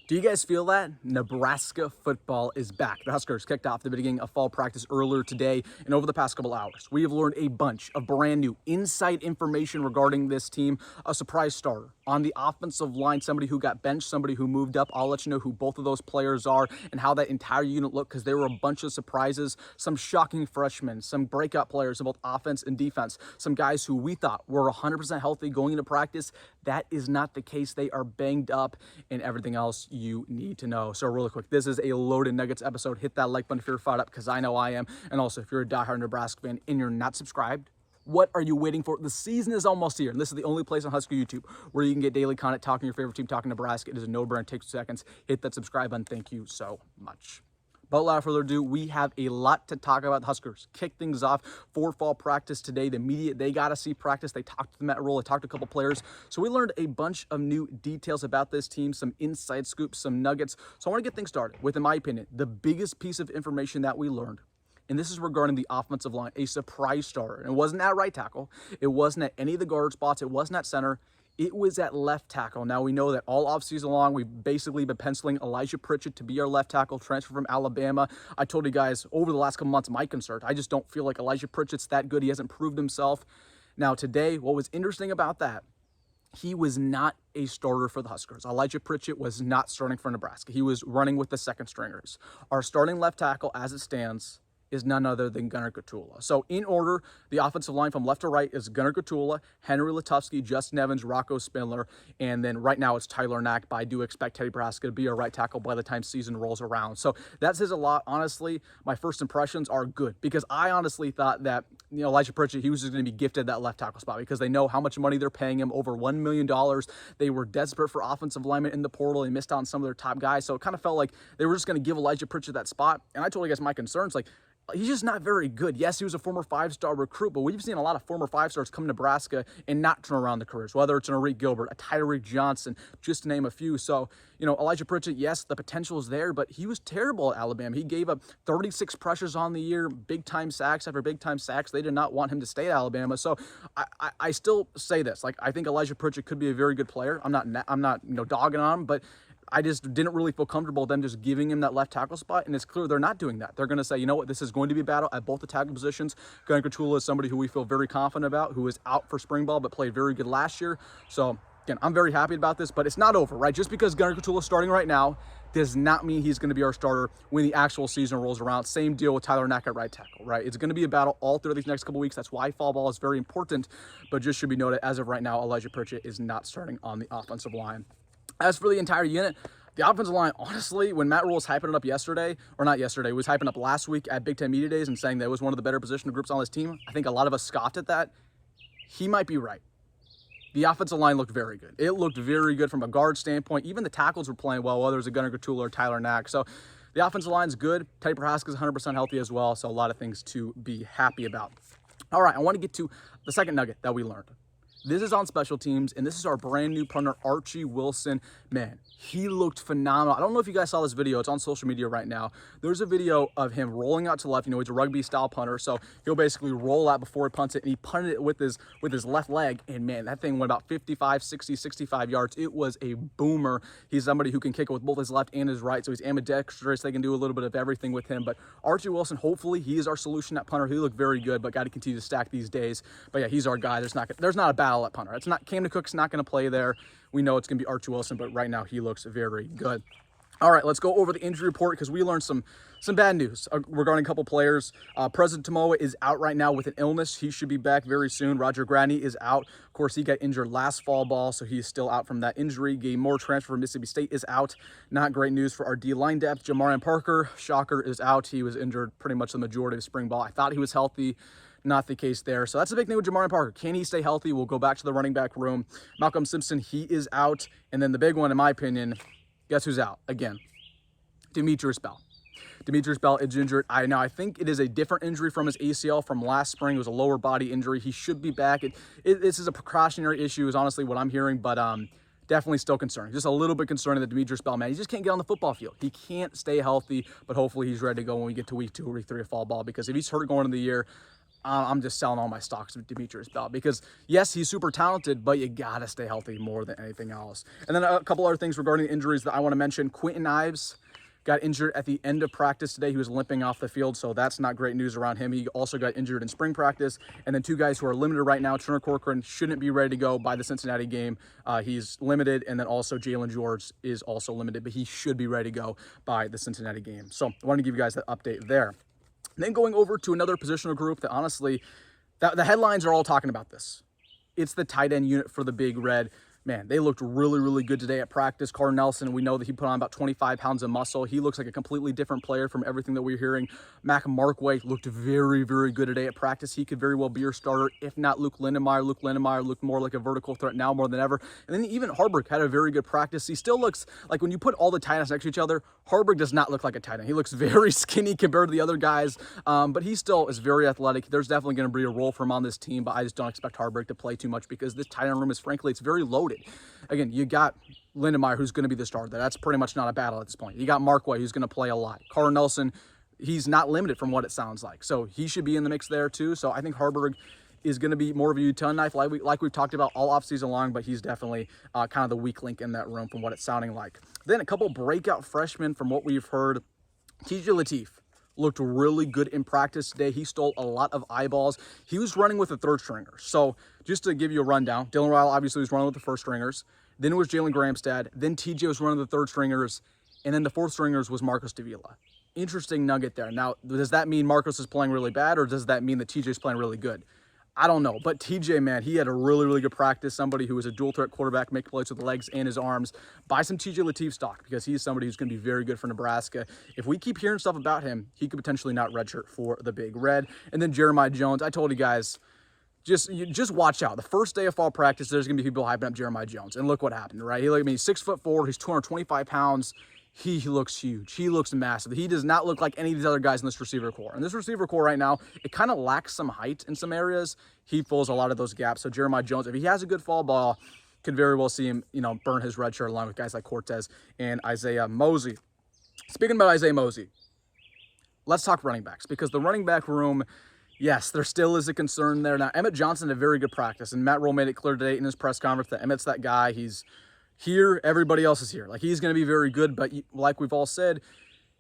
Do you guys feel that? Nebraska football is back. The Huskers kicked off the beginning of fall practice earlier today, and over the past couple hours, we have learned a bunch of brand new inside information regarding this team. A surprise starter on the offensive line, somebody who got benched, somebody who moved up. I'll let you know who both of those players are and how that entire unit looked, because there were a bunch of surprises, some shocking freshmen, some breakout players in both offense and defense, some guys who we thought were 100% healthy going into practice. That is not the case. They are banged up, and everything else you need to know. So really quick, this is a loaded Nuggets episode. Hit that like button if you're fired up, because I know I am. And also, if you're a diehard Nebraska fan and you're not subscribed, what are you waiting for? The season is almost here, and this is the only place on Husker YouTube where you can get daily content talking your favorite team, talking Nebraska. It is a no-brainer. It takes 2 seconds. Hit that subscribe button. Thank you so much. But without further ado, we have a lot to talk about. The Huskers kick things off for fall practice today. The media, they got to see practice. They talked to the Met Roll. They talked to a couple players. So we learned a bunch of new details about this team, some inside scoops, some nuggets. So I want to get things started with, in my opinion, the biggest piece of information that we learned. And this is regarding the offensive line, a surprise starter. And it wasn't at right tackle. It wasn't at any of the guard spots. It wasn't at center. It was at left tackle. Now, we know that all offseason long, we've basically been penciling Elijah Pritchett to be our left tackle, transfer from Alabama. I told you guys over the last couple months, my concern, I just don't feel like Elijah Pritchett's that good. He hasn't proved himself. Now, today, what was interesting about that, he was not a starter for the Huskers. Elijah Pritchett was not starting for Nebraska. He was running with the second stringers. Our starting left tackle, as it stands, is none other than Gunnar Gottula. So in order, the offensive line from left to right is Gunnar Gottula, Henry Lateef, Justin Evans, Rocco Spindler, and then right now it's Tyler Knack, but I do expect Teddy Nebraska to be our right tackle by the time season rolls around. So that says a lot. Honestly, my first impressions are good, because I honestly thought that, Elijah Pritchett, he was just going to be gifted that left tackle spot, because they know how much money they're paying him, over $1 million. They were desperate for offensive linemen in the portal. They missed out on some of their top guys. So it kind of felt like they were just going to give Elijah Pritchett that spot. And I told you guys my concerns, like, he's just not very good. Yes, he was a former 5-star recruit, but we've seen a lot of former 5-stars come to Nebraska and not turn around the careers, whether it's an Arik Gilbert, a Tyreek Johnson, just to name a few. So, Elijah Pritchett, yes, the potential is there, but he was terrible at Alabama. He gave up 36 pressures on the year, big-time sacks after big-time sacks. They did not want him to stay at Alabama. So I still say this. Like, I think Elijah Pritchett could be a very good player. I'm not dogging on him, but I just didn't really feel comfortable with them just giving him that left tackle spot, and it's clear they're not doing that. They're going to say, you know what, this is going to be a battle at both the tackle positions. Gunnar Gottula is somebody who we feel very confident about, who is out for spring ball but played very good last year. So, again, I'm very happy about this, but it's not over, right? Just because Gunnar Gottula is starting right now does not mean he's going to be our starter when the actual season rolls around. Same deal with Tyler Knack at right tackle, right? It's going to be a battle all through these next couple weeks. That's why fall ball is very important, but just should be noted, as of right now, Elijah Pritchett is not starting on the offensive line. As for the entire unit, the offensive line, honestly, when Matt Rule was hyping it up yesterday, or not yesterday, he was hyping up last week at Big Ten Media Days and saying that it was one of the better position groups on this team, I think a lot of us scoffed at that. He might be right. The offensive line looked very good. It looked very good from a guard standpoint. Even the tackles were playing well, whether it was a Gunnar Gottula or Tyler Knack. So the offensive line's good. Teddy Nebraska is 100% healthy as well, so a lot of things to be happy about. All right, I want to get to the second nugget that we learned. This is on special teams, and this is our brand new punter, Archie Wilson. Man, he looked phenomenal. I don't know if you guys saw this video. It's on social media right now. There's a video of him rolling out to left. He's a rugby-style punter, so he'll basically roll out before he punts it, and he punted it with his left leg, and man, that thing went about 55, 60, 65 yards. It was a boomer. He's somebody who can kick it with both his left and his right, so he's ambidextrous. They can do a little bit of everything with him, but Archie Wilson, hopefully, he is our solution at punter. He looked very good, but got to continue to stack these days. But yeah, he's our guy. There's not a battle at punter. It's not Camden Cook's not going to play there. We know it's going to be Archie Wilson, but right now he looks very good. All right, let's go over the injury report, because we learned some bad news regarding a couple players. President Tomoa is out right now with an illness. He should be back very soon. Roger Gradney is out. Of course, he got injured last fall ball, so he's still out from that injury. Gabe Moore, transfer from Mississippi State, is out. Not great news for our D-line depth. Jamarion Parker, shocker, is out. He was injured pretty much the majority of spring ball. I thought he was healthy. Not the case there. So that's the big thing with Jamarion Parker. Can he stay healthy? We'll go back to the running back room. Malcolm Simpson, he is out. And then the big one, in my opinion, guess who's out? Again, Demitrius Bell. Demitrius Bell is injured. I think it is a different injury from his ACL from last spring. It was a lower body injury. He should be back. This is a precautionary issue is honestly what I'm hearing, but definitely still concerning. Just a little bit concerning that Demitrius Bell, man, he just can't get on the football field. He can't stay healthy, but hopefully he's ready to go when we get to week 2 or week 3 of fall ball, because if he's hurt going into the year, I'm just selling all my stocks with Demitrius because, yes, he's super talented, but you got to stay healthy more than anything else. And then a couple other things regarding injuries that I want to mention. Kwinten Ives got injured at the end of practice today. He was limping off the field, so that's not great news around him. He also got injured in spring practice. And then two guys who are limited right now, Turner Corcoran shouldn't be ready to go by the Cincinnati game. He's limited, and then also Jalyn George is also limited, but he should be ready to go by the Cincinnati game. So I wanted to give you guys that update there. And then going over to another positional group that honestly, the headlines are all talking about this. It's the tight end unit for the Big Red. Man, they looked really, really good today at practice. Carter Nelson, we know that he put on about 25 pounds of muscle. He looks like a completely different player from everything that we're hearing. Mac Markway looked very, very good today at practice. He could very well be your starter, if not Luke Lindenmeyer. Luke Lindenmeyer looked more like a vertical threat now more than ever. And then even Haarberg had a very good practice. He still looks like when you put all the tight ends next to each other, Haarberg does not look like a tight end. He looks very skinny compared to the other guys, but he still is very athletic. There's definitely going to be a role for him on this team, but I just don't expect Haarberg to play too much because this tight end room is, frankly, it's very loaded. Again, you got Lindenmeyer, who's going to be the starter. That's pretty much not a battle at this point. You got Markway, who's going to play a lot. Carter Nelson, he's not limited from what it sounds like. So he should be in the mix there too. So I think Haarberg is going to be more of a utility knife like we've talked about all offseason long, but he's definitely kind of the weak link in that room from what it's sounding like. Then a couple breakout freshmen from what we've heard. TJ Lateef looked really good in practice today. He stole a lot of eyeballs. He was running with the third stringers. So just to give you a rundown, Dylan Raiola obviously was running with the first stringers. Then it was Jalen Gramstad. Then TJ was running the third stringers. And then the fourth stringers was Marcos Davila. Interesting nugget there. Now, does that mean Marcos is playing really bad, or does that mean that TJ is playing really good? I don't know. But TJ, man, he had a really, really good practice. Somebody who is a dual threat quarterback, make plays with the legs and his arms. Buy some TJ Lateef stock because he's somebody who's going to be very good for Nebraska. If we keep hearing stuff about him, he could potentially not redshirt for the Big Red. And then Jeremiah Jones, I told you guys, just watch out. The first day of fall practice, there's going to be people hyping up Jeremiah Jones. And look what happened, right? He's 6'4", he's 225 pounds. He looks huge. He looks massive. He does not look like any of these other guys in this receiver core. And this receiver core right now, it kind of lacks some height in some areas. He fills a lot of those gaps. So Jeremiah Jones, if he has a good fall ball, could very well see him, burn his red shirt along with guys like Cortez and Isaiah Mozee. Speaking about Isaiah Mozee, let's talk running backs because the running back room, yes, there still is a concern there. Now, Emmett Johnson had a very good practice, and Matt Roll made it clear today in his press conference that Emmett's that guy. He's here, everybody else is here. Like, he's going to be very good, but like we've all said,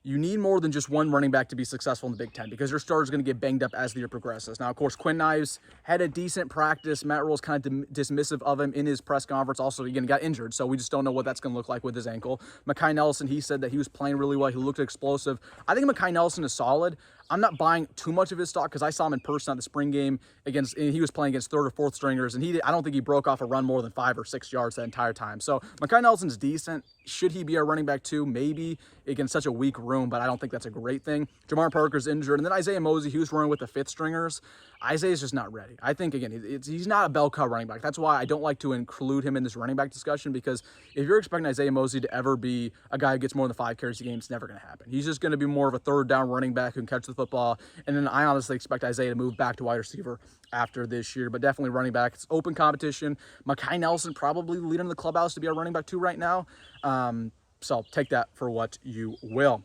you need more than just one running back to be successful in the Big Ten because your starter is going to get banged up as the year progresses. Now, of course, Quinn Ives had a decent practice. Matt Rhule's kind of dismissive of him in his press conference. Also, again, he got injured, so we just don't know what that's going to look like with his ankle. Mekhi Nelson, he said that he was playing really well. He looked explosive. I think Mekhi Nelson is solid. I'm not buying too much of his stock because I saw him in person at the spring game and he was playing against third or fourth stringers, and I don't think he broke off a run more than 5 or 6 yards that entire time. So Mekhi Nelson's decent. Should he be our running back too? Maybe against such a weak room, but I don't think that's a great thing. Jamar Parker's injured, and then Isaiah Mozee, he was running with the fifth stringers. Isaiah's just not ready. I think, again, he's not a bell cow running back. That's why I don't like to include him in this running back discussion because if you're expecting Isaiah Mozee to ever be a guy who gets more than 5 carries a game, it's never going to happen. He's just going to be more of a third down running back who can catch the football, and then I honestly expect Isaiah to move back to wide receiver after this year, but definitely running back. It's open competition. Mekhi Nelson probably leading the clubhouse to be our running back 2 right now. So take that for what you will.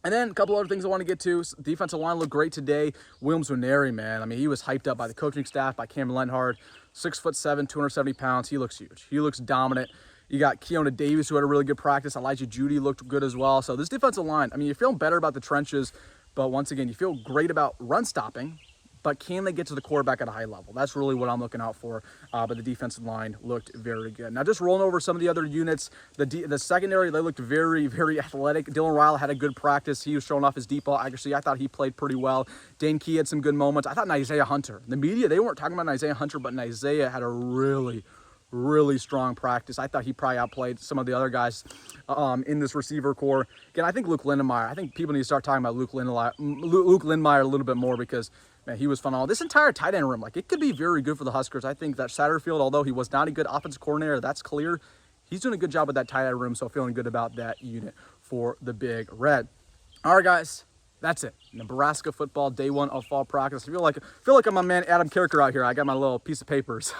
And then a couple other things I want to get to. Defensive line looked great today. Williams Nwaneri, man. I mean, he was hyped up by the coaching staff, by Cameron Lenhard. 6'7", 270 pounds. He looks huge. He looks dominant. You got Keona Davis, who had a really good practice. Elijah Judy looked good as well. So this defensive line, I mean, you're feeling better about the trenches, but once again, you feel great about run stopping. But can they get to the quarterback at a high level? That's really what I'm looking out for. But the defensive line looked very good. Now, just rolling over some of the other units, the secondary, they looked very, very athletic. Dylan Raiola had a good practice. He was showing off his deep ball accuracy. I thought he played pretty well. Dane Key had some good moments. I thought Nyziah Hunter. The media, they weren't talking about Nyziah Hunter, but Nyziah had a really strong practice. I thought he probably outplayed some of the other guys in this receiver core. Again, I think Luke Lindenmeyer. I think people need to start talking about Luke Lindenmeyer a little bit more because, man, he was phenomenal. This entire tight end room, like, it could be very good for the Huskers. I think that Satterfield, although he was not a good offensive coordinator, that's clear. He's doing a good job with that tight end room, so feeling good about that unit for the Big Red. All right, guys, That's it. Nebraska football, day 1 of fall practice. I feel like I'm my man Adam Character out here. I got my little piece of paper. So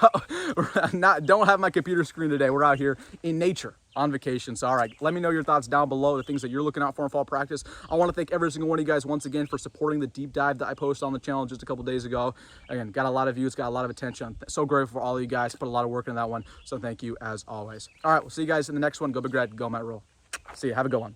don't have my computer screen today. We're out here in nature on vacation. So, all right, let me know your thoughts down below, the things that you're looking out for in fall practice. I want to thank every single one of you guys once again for supporting the deep dive that I posted on the channel just a couple days ago. Again, got a lot of views, got a lot of attention. So grateful for all of you guys. Put a lot of work in that one. So thank you as always. All right, we'll see you guys in the next one. Go Big Red, go Matt Rule. See you. Have a good one.